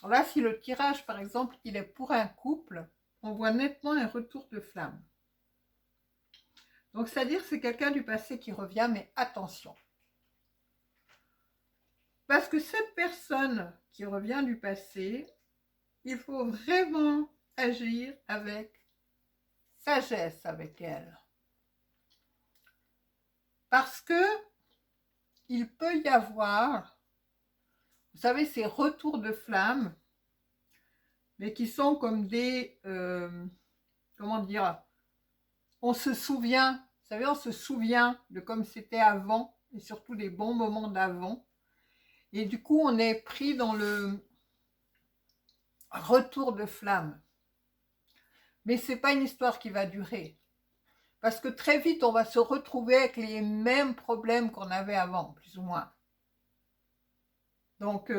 Là, si le tirage, par exemple, il est pour un couple, on voit nettement un retour de flamme. Donc, c'est-à-dire que c'est quelqu'un du passé qui revient, mais attention. Parce que cette personne qui revient du passé, il faut vraiment agir avec sagesse avec elle. Parce que il peut y avoir, vous savez, ces retours de flamme, mais qui sont comme des, comment dire, on se souvient, vous savez, on se souvient de comme c'était avant, et surtout des bons moments d'avant. Et du coup, on est pris dans le retour de flamme. Mais ce n'est pas une histoire qui va durer. Parce que très vite, on va se retrouver avec les mêmes problèmes qu'on avait avant, plus ou moins. Donc,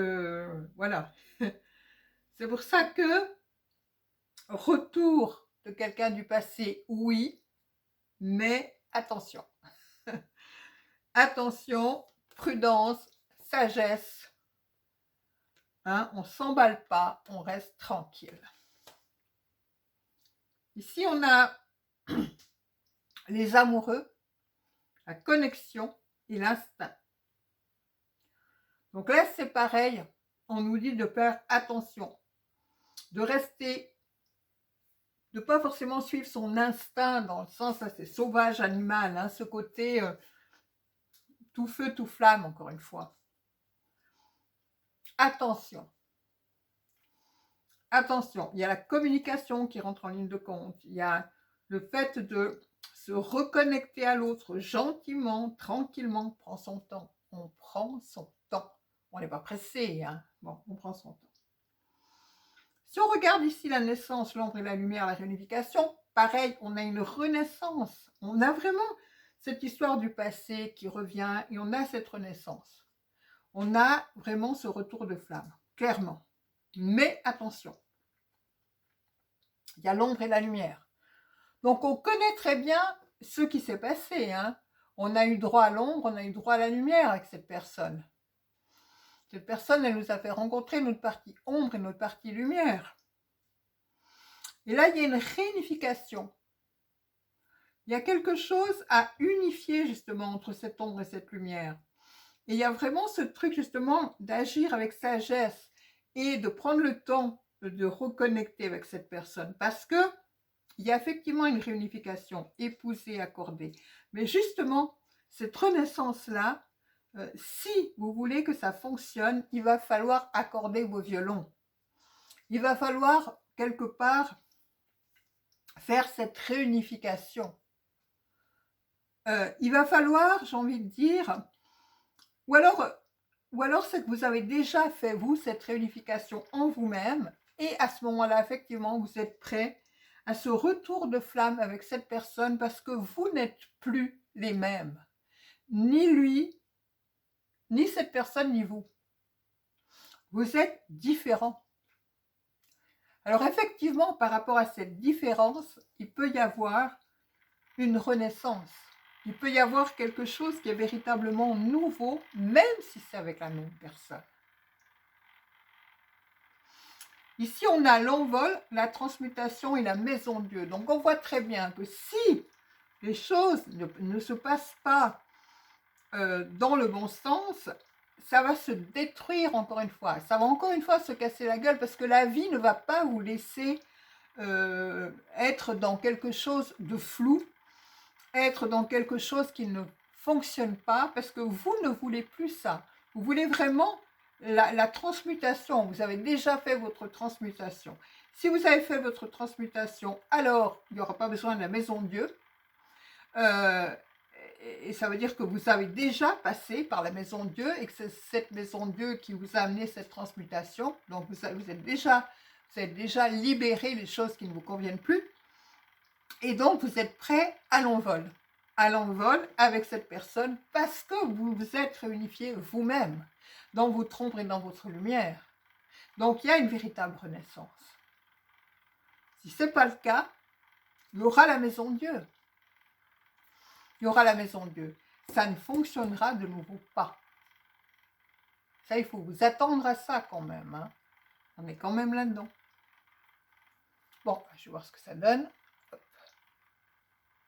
voilà. C'est pour ça que retour de quelqu'un du passé, oui, mais attention. Attention, prudence, sagesse. Hein, on ne s'emballe pas, on reste tranquille. Ici, on a les amoureux, la connexion et l'instinct. Donc là, c'est pareil. On nous dit de faire attention, de rester, de ne pas forcément suivre son instinct dans le sens assez sauvage, animal, hein, ce côté tout feu, tout flamme, encore une fois. Attention. Attention, il y a la communication qui rentre en ligne de compte. Il y a le fait de se reconnecter à l'autre gentiment, tranquillement. On prend son temps. On prend son temps. On n'est pas pressé, hein. Bon, on prend son temps. Si on regarde ici la naissance, l'ombre et la lumière, la réunification, pareil, on a une renaissance. On a vraiment cette histoire du passé qui revient et on a cette renaissance. On a vraiment ce retour de flamme, clairement. Mais attention, il y a l'ombre et la lumière. Donc on connaît très bien ce qui s'est passé. Hein. On a eu droit à l'ombre, on a eu droit à la lumière avec cette personne. Cette personne, elle nous a fait rencontrer notre partie ombre et notre partie lumière. Et là, il y a une réunification. Il y a quelque chose à unifier justement entre cette ombre et cette lumière. Et il y a vraiment ce truc justement d'agir avec sagesse et de prendre le temps de reconnecter avec cette personne. Parce que il y a effectivement une réunification, épousée, accordée. Mais justement, cette renaissance-là, si vous voulez que ça fonctionne, il va falloir accorder vos violons. Il va falloir, quelque part, faire cette réunification. Il va falloir, j'ai envie de dire, ou alors c'est que vous avez déjà fait, vous, cette réunification en vous-même, et à ce moment-là, effectivement, vous êtes prêt à ce retour de flamme avec cette personne parce que vous n'êtes plus les mêmes. Ni lui, ni cette personne, ni vous. Vous êtes différents. Alors effectivement, par rapport à cette différence, il peut y avoir une renaissance. Il peut y avoir quelque chose qui est véritablement nouveau, même si c'est avec la même personne. Ici, on a l'envol, la transmutation et la maison de Dieu. Donc, on voit très bien que si les choses ne se passent pas dans le bon sens, ça va se détruire encore une fois. Ça va encore une fois se casser la gueule parce que la vie ne va pas vous laisser être dans quelque chose de flou, être dans quelque chose qui ne fonctionne pas parce que vous ne voulez plus ça. Vous voulez vraiment la transmutation. Vous avez déjà fait votre transmutation. Si vous avez fait votre transmutation, alors il n'y aura pas besoin de la maison de Dieu. Et ça veut dire que vous avez déjà passé par la maison de Dieu et que c'est cette maison de Dieu qui vous a amené cette transmutation. Donc vous êtes déjà libéré les choses qui ne vous conviennent plus. Et donc vous êtes prêt à l'envol avec cette personne parce que vous vous êtes réunifié vous-même dans votre ombre et dans votre lumière. Donc il y a une véritable renaissance. Si ce n'est pas le cas, il y aura la maison de Dieu. Il y aura la maison de Dieu. Ça ne fonctionnera de nouveau pas. Ça, il faut vous attendre à ça quand même. Hein. On est quand même là-dedans. Bon, je vais voir ce que ça donne.